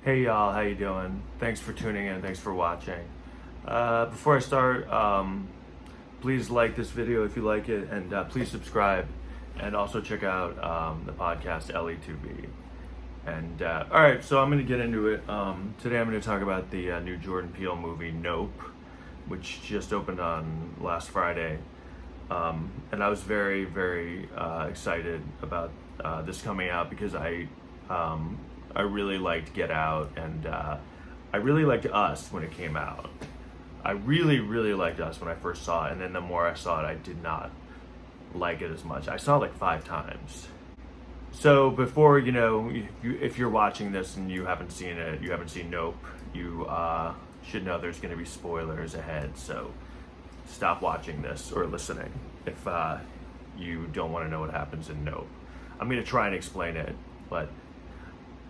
Hey y'all, how you doing? Thanks for tuning in. Thanks for watching. Before I start, please like this video if you like it, and please subscribe, and also check out the podcast LE2B. And all right, so I'm going to get into it. Today I'm going to talk about the new Jordan Peele movie Nope, which just opened on last Friday. And I was very, very excited about this coming out because I really liked Get Out, and I really liked Us when it came out. I really, really liked Us when I first saw it, and then the more I saw it, I did not like it as much. I saw it like 5 times. So before, if you're watching this and you haven't seen it, you haven't seen Nope, you should know there's going to be spoilers ahead, so stop watching this or listening if you don't want to know what happens in Nope. I'm going to try and explain it, but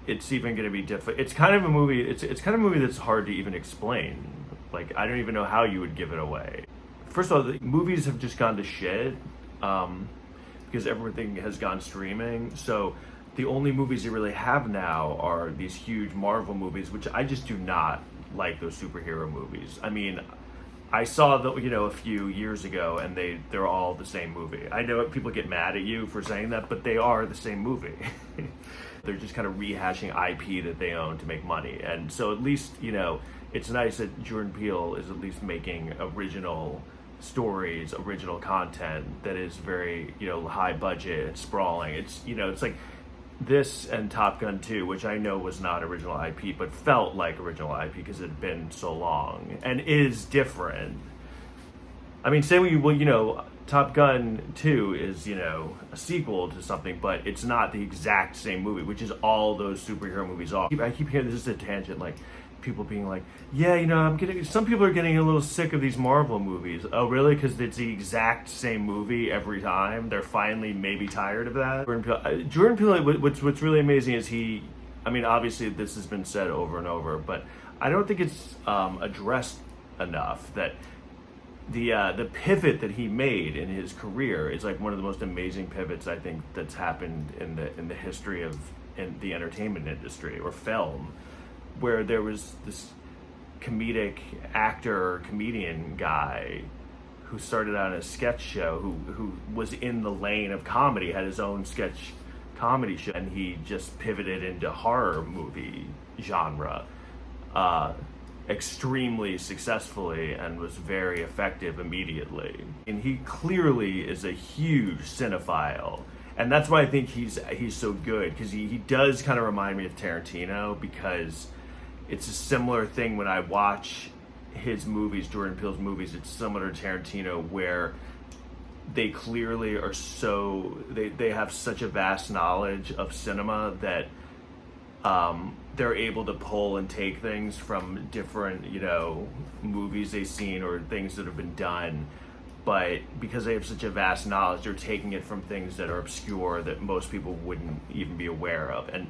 it's even going to be difficult. It's kind of a movie. It's kind of a movie that's hard to even explain. Like, I don't even know how you would give it away. First of all, the movies have just gone to shit because everything has gone streaming. So the only movies you really have now are these huge Marvel movies, which I just do not like those superhero movies. I mean, I saw a few years ago, and they're all the same movie. I know people get mad at you for saying that, but they are the same movie. They're just kind of rehashing IP that they own to make money. And so at least, it's nice that Jordan Peele is at least making original stories, original content that is very, high budget and sprawling. It's like this and Top Gun 2, which I know was not original IP, but felt like original IP because it had been so long and is different. I mean, Top Gun 2 is, a sequel to something, but it's not the exact same movie, which is all those superhero movies are. I keep hearing this is a tangent, like people being like, yeah, some people are getting a little sick of these Marvel movies. Oh, really? Because it's the exact same movie every time? They're finally maybe tired of that? Jordan Peele, what's really amazing is obviously this has been said over and over, but I don't think it's addressed enough that the pivot that he made in his career is like one of the most amazing pivots I think that's happened in the history of the entertainment industry or film, where there was this comedic comedian guy who started out in a sketch show who was in the lane of comedy, had his own sketch comedy show, and he just pivoted into horror movie genre extremely successfully and was very effective immediately. And he clearly is a huge cinephile, and that's why I think he's so good, because he does kind of remind me of Tarantino, because it's a similar thing when I watch his movies, Jordan Peele's movies. It's similar to Tarantino, where they clearly are they have such a vast knowledge of cinema that they're able to pull and take things from different, movies they've seen or things that have been done. But because they have such a vast knowledge, they're taking it from things that are obscure that most people wouldn't even be aware of. And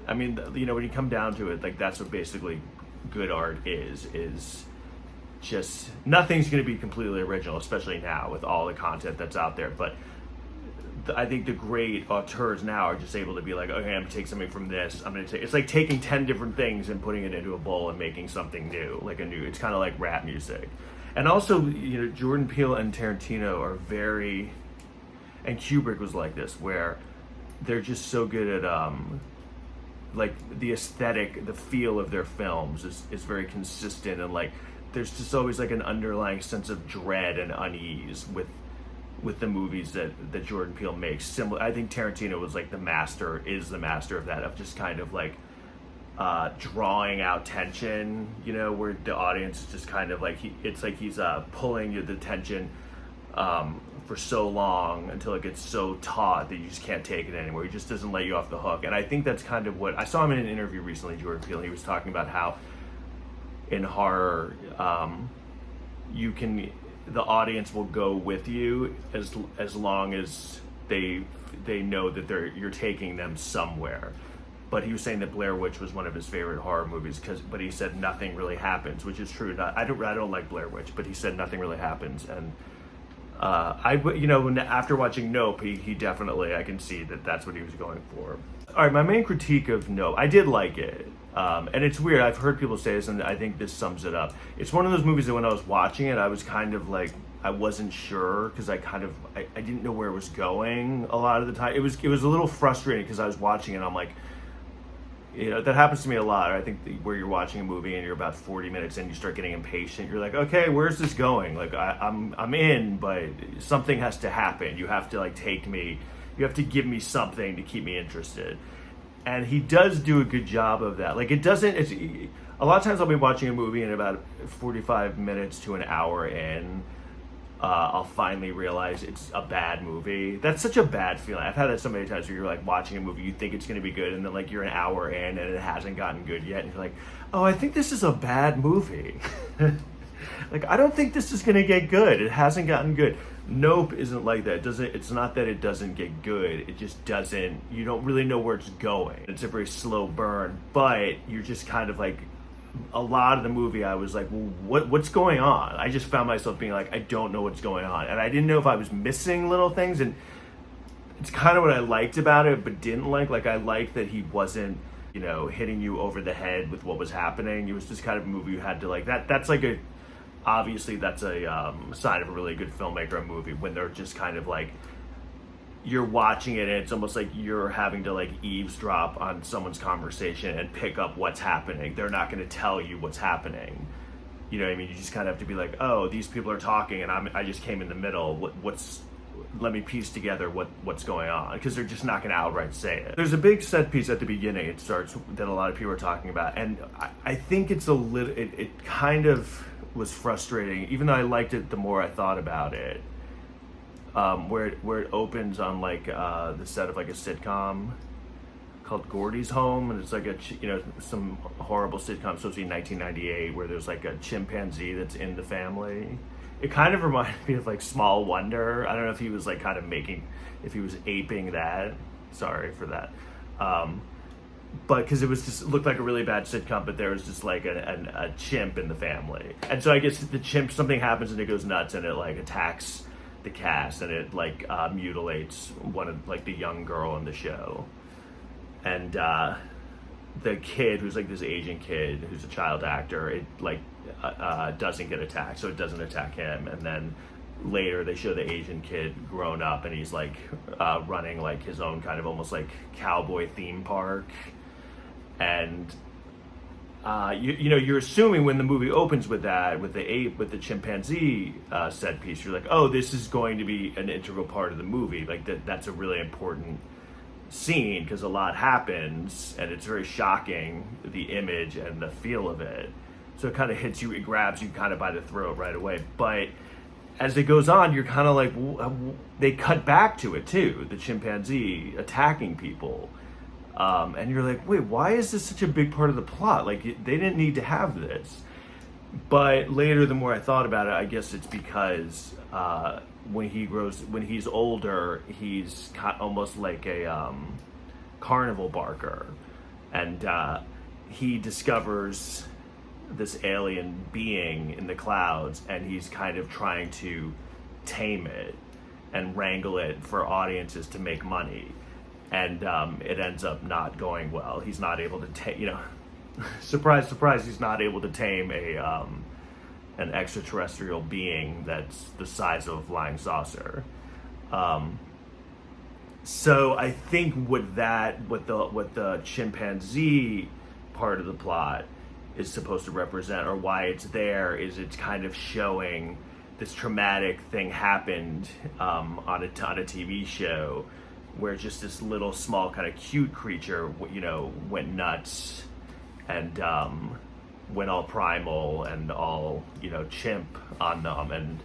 I mean, when you come down to it, like, that's what basically good art is just nothing's going to be completely original, especially now with all the content that's out there. But I think the great auteurs now are just able to be like, okay, I'm going to take something from this. It's like taking 10 different things and putting it into a bowl and making something new, it's kind of like rap music. And also, Jordan Peele and Tarantino are and Kubrick was like this, where they're just so good at, like, the aesthetic, the feel of their films is very consistent, and like, there's just always like an underlying sense of dread and unease with the movies that Jordan Peele makes. Similar, I think Tarantino is the master of that, of just kind of like drawing out tension, where the audience is just kind of like, he's pulling you the tension for so long until it gets so taut that you just can't take it anymore. He just doesn't let you off the hook. And I think that's kind of what I saw him in an interview recently, Jordan Peele. He was talking about how in horror, the audience will go with you as long as they know that you're taking them somewhere. But he was saying that Blair Witch was one of his favorite horror movies but he said nothing really happens, which is true. I don't like Blair Witch, but he said nothing really happens. And after watching Nope, he definitely, I can see that that's what he was going for. All right, my main critique of Nope, I did like it. And it's weird. I've heard people say this, and I think this sums it up. It's one of those movies that when I was watching it, I was kind of like, I wasn't sure because I didn't know where it was going a lot of the time. It was a little frustrating because I was watching it and I'm like, that happens to me a lot. I think where you're watching a movie and you're about 40 minutes in, you start getting impatient. You're like, okay, where's this going? Like I'm in, but something has to happen. You have to you have to give me something to keep me interested. And he does do a good job of that. Like a lot of times I'll be watching a movie and about 45 minutes to an hour in, I'll finally realize it's a bad movie. That's such a bad feeling. I've had that so many times where you're like watching a movie, you think it's going to be good, and then like you're an hour in and it hasn't gotten good yet, and you're like, oh, I think this is a bad movie. Like, I don't think this is going to get good. It hasn't gotten good. Nope isn't like that. It's not that it doesn't get good. It just doesn't. You don't really know where it's going. It's a very slow burn, but you're just kind of like, a lot of the movie I was like, well, what's going on? I just found myself being like, I don't know what's going on, and I didn't know if I was missing little things. And it's kind of what I liked about it but didn't like I liked that he wasn't hitting you over the head with what was happening. It was just kind of a movie you had to like, that's like obviously that's a sign of a really good filmmaker, a movie when they're just kind of like, you're watching it and it's almost like you're having to like eavesdrop on someone's conversation and pick up what's happening. They're not going to tell you what's happening. You know what I mean? You just kind of have to be like, oh, these people are talking and I just came in the middle. Let me piece together what's going on, because they're just not going to outright say it. There's a big set piece at the beginning. It starts that a lot of people are talking about, and I think it's it kind of was frustrating, even though I liked it the more I thought about it. Where it opens on like the set of like a sitcom called Gordy's Home, and it's like some horrible sitcom supposed to be 1998 where there's like a chimpanzee that's in the family. It kind of reminded me of like Small Wonder. I don't know if he was like kind of if he was aping that. Sorry for that. But because it looked like a really bad sitcom, but there was just like a chimp in the family, and so I guess the chimp, something happens and it goes nuts and it like attacks the cast and it like mutilates one of like the young girl in the show, and the kid who's like this Asian kid who's a child actor, it like doesn't get attacked, so it doesn't attack him. And then later they show the Asian kid grown up and he's like running like his own kind of almost like cowboy theme park. And you're assuming when the movie opens with that, with the ape, with the chimpanzee set piece, you're like, oh, this is going to be an integral part of the movie. Like that's a really important scene because a lot happens and it's very shocking, the image and the feel of it. So it kind of hits you, it grabs you kind of by the throat right away. But as it goes on, you're kind of like, they cut back to it too, the chimpanzee attacking people. And you're like, wait, why is this such a big part of the plot? Like, they didn't need to have this. But later, the more I thought about it, I guess it's because when he's older, he's almost like a carnival barker. And he discovers this alien being in the clouds, and he's kind of trying to tame it and wrangle it for audiences to make money. And it ends up not going well. He's not able to tame, surprise, surprise, he's not able to tame an extraterrestrial being that's the size of a flying saucer. So I think what the chimpanzee part of the plot is supposed to represent, or why it's there, is it's kind of showing this traumatic thing happened on a TV show where just this little small kind of cute creature, went nuts and went all primal and all, chimp on them, and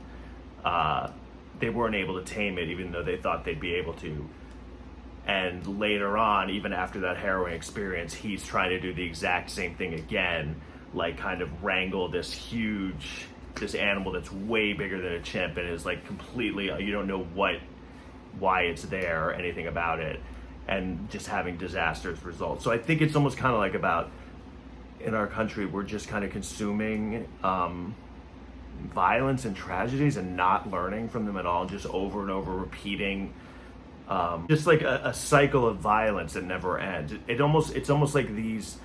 they weren't able to tame it even though they thought they'd be able to. And later on, even after that harrowing experience, he's trying to do the exact same thing again, like kind of wrangle this animal that's way bigger than a chimp and is like completely, you don't know why it's there or anything about it, and just having disastrous results. So I think it's almost kind of like about, in our country, we're just kind of consuming violence and tragedies and not learning from them at all, just over and over repeating just like a cycle of violence that never ends. It's almost like these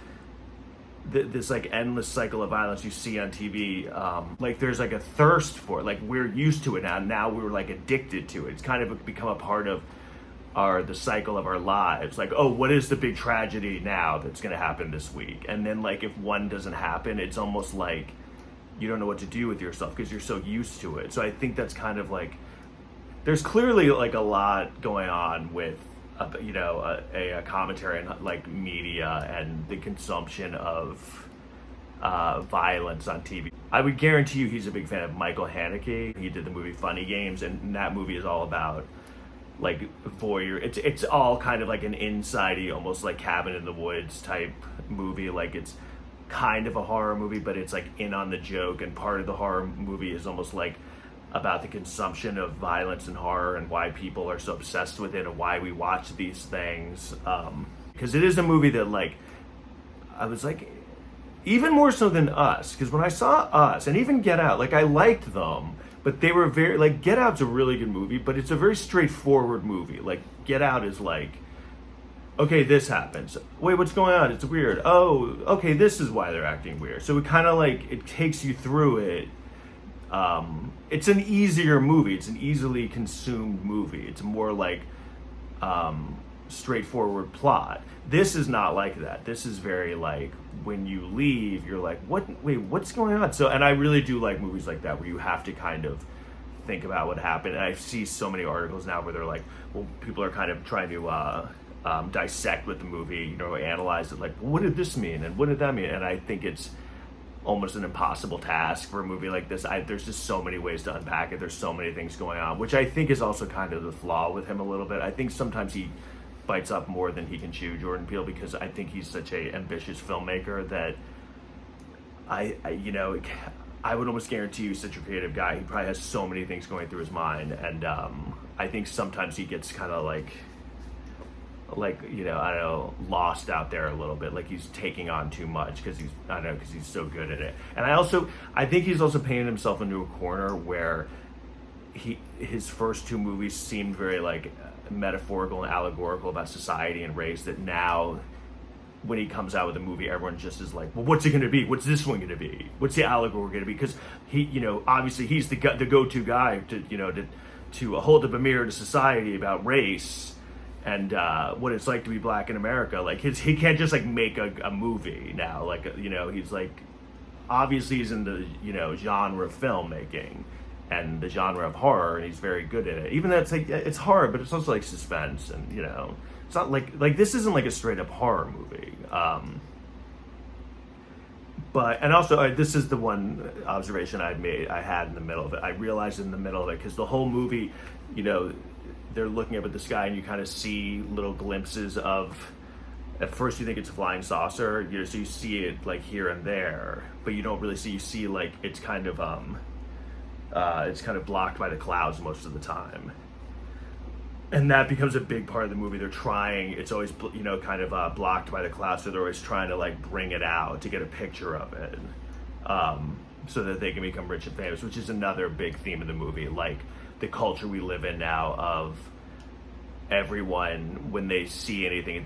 this like endless cycle of violence you see on TV. Like there's like a thirst for it. Like we're used to it now. Now we're like addicted to it. It's kind of become a part of the cycle of our lives. Like, oh, what is the big tragedy now that's going to happen this week? And then like if one doesn't happen, it's almost like you don't know what to do with yourself because you're so used to it. So I think that's kind of like, there's clearly like a lot going on with a commentary on like media and the consumption of violence on TV. I would guarantee you he's a big fan of Michael Haneke. He did the movie Funny Games, and that movie is all about like voyeur. It's all kind of like an insidey, almost like Cabin in the Woods type movie. Like it's kind of a horror movie, but it's like in on the joke, and part of the horror movie is almost like about the consumption of violence and horror and why people are so obsessed with it and why we watch these things. Because it is a movie that like, I was like, even more so than Us, because when I saw Us and even Get Out, like I liked them, but they were very, like Get Out's a really good movie, but it's a very straightforward movie. Like Get Out is like, okay, this happens. Wait, what's going on? It's weird. Oh, okay, this is why they're acting weird. So it kind of like, it takes you through it. It's an easier movie. It's an easily consumed movie. It's more like straightforward plot. This is not like that. This is very like, when you leave, you're like, what? Wait, what's going on? So, and I really do like movies like that where you have to kind of think about what happened. And I see so many articles now where they're like, well, people are kind of trying to dissect with the movie, analyze it. Like, well, what did this mean? And what did that mean? And I think it's almost an impossible task for a movie like this. There's just so many ways to unpack it. There's so many things going on, which I think is also kind of the flaw with him a little bit. I think sometimes he bites up more than he can chew, Jordan Peele, because I think he's such a ambitious filmmaker that I would almost guarantee you he's such a creative guy. He probably has so many things going through his mind, and I think sometimes he gets kind of like I don't know, lost out there a little bit, like he's taking on too much because he's so good at it. And I think he's also painted himself into a corner where his first two movies seemed very like metaphorical and allegorical about society and race, that now when he comes out with a movie, everyone just is like, well, what's it going to be? What's this one going to be? What's the allegory going to be? Because he, obviously he's the go-to guy to hold up a mirror to society about race and what it's like to be black in America. Like he can't just like make a movie now. Like, he's like, obviously he's in the, genre of filmmaking and the genre of horror, and he's very good at it. Even though it's like, it's horror, but it's also like suspense, and it's not like this isn't like a straight up horror movie. But, and also this is the one observation I had in the middle of it. I realized in the middle of it, because the whole movie, they're looking up at the sky and you kind of see little glimpses of, at first you think it's a flying saucer, so you see it like here and there, but you don't really see, you see like it's kind of blocked by the clouds most of the time. And that becomes a big part of the movie. They're trying, it's always, kind of blocked by the clouds, so they're always trying to like bring it out to get a picture of it, so that they can become rich and famous, which is another big theme of the movie. Like the culture we live in now of everyone, when they see anything,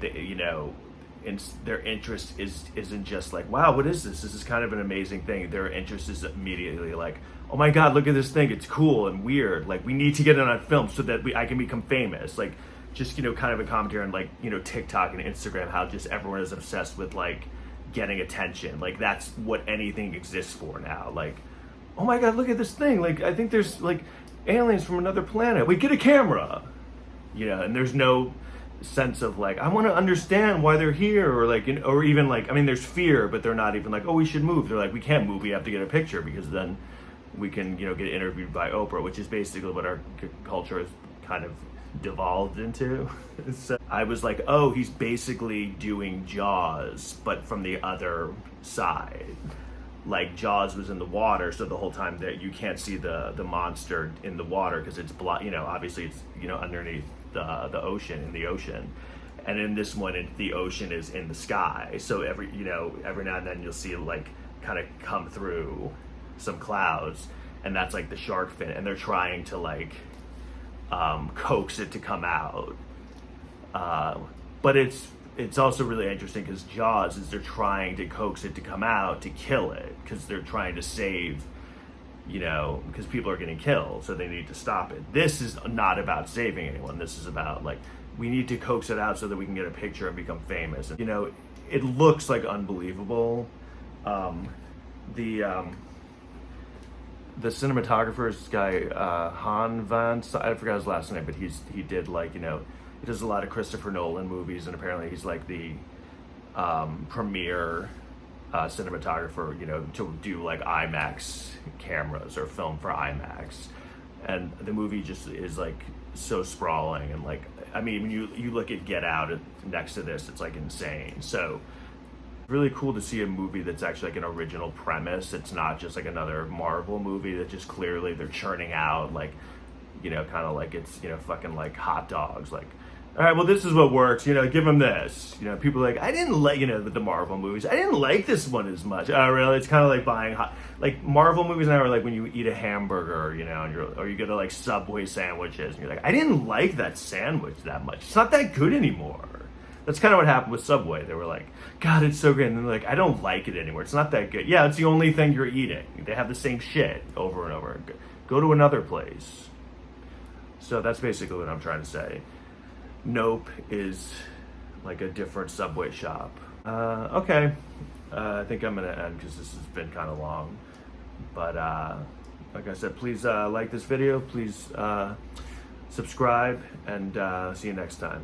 their interest isn't just like, wow, what is this? This is kind of an amazing thing. Their interest is immediately like, oh my God, look at this thing. It's cool and weird. Like, we need to get it on film so that I can become famous. Like, just, kind of a commentary on like, TikTok and Instagram, how just everyone is obsessed with like getting attention. Like, that's what anything exists for now. Like, oh my God, look at this thing. Like, I think there's like aliens from another planet. We get a camera, and there's no sense of like, I want to understand why they're here, or like, or even like, I mean, there's fear, but they're not even like, oh, we should move. They're like, we can't move. We have to get a picture, because then we can, get interviewed by Oprah, which is basically what our culture has kind of devolved into. So I was like, oh, he's basically doing Jaws, but from the other side. Like Jaws was in the water, so the whole time that you can't see the monster in the water because it's obviously it's underneath the ocean, in the ocean. And in this one, the ocean is in the sky, so every now and then you'll see it like kind of come through some clouds, and that's like the shark fin, and they're trying to like coax it to come out, but it's it's also really interesting because Jaws is they're trying to coax it to come out to kill it because they're trying to save, you know, because people are getting killed, so they need to stop it. This is not about saving anyone. This is about like, we need to coax it out so that we can get a picture and become famous. And, you know, it looks like unbelievable. The cinematographer is this guy, Han Vance, I forgot his last name, but he did like, you know, he does a lot of Christopher Nolan movies, and apparently he's like the premier cinematographer, you know, to do like IMAX cameras or film for IMAX. And the movie just is like so sprawling, and like, I mean, when you look at Get Out next to this, it's like insane. So really cool to see a movie that's actually like an original premise. It's not just like another Marvel movie that just clearly they're churning out, like, you know, kind of like it's, you know, fucking like hot dogs. Like, all right, well, this is what works, you know, give them this. You know, people are like, I didn't like, you know, the Marvel movies, I didn't like this one as much. Oh, really? It's kind of like buying hot, like Marvel movies now are like when you eat a hamburger, you know, and or you go to like Subway sandwiches, and you're like, I didn't like that sandwich that much. It's not that good anymore. That's kind of what happened with Subway. They were like, God, it's so good. And they're like, I don't like it anymore. It's not that good. Yeah, it's the only thing you're eating. They have the same shit over and over. Go to another place. So that's basically what I'm trying to say. Nope is like a different Subway shop. Okay. I think I'm going to end because this has been kind of long. But like I said, please like this video. Please subscribe, and see you next time.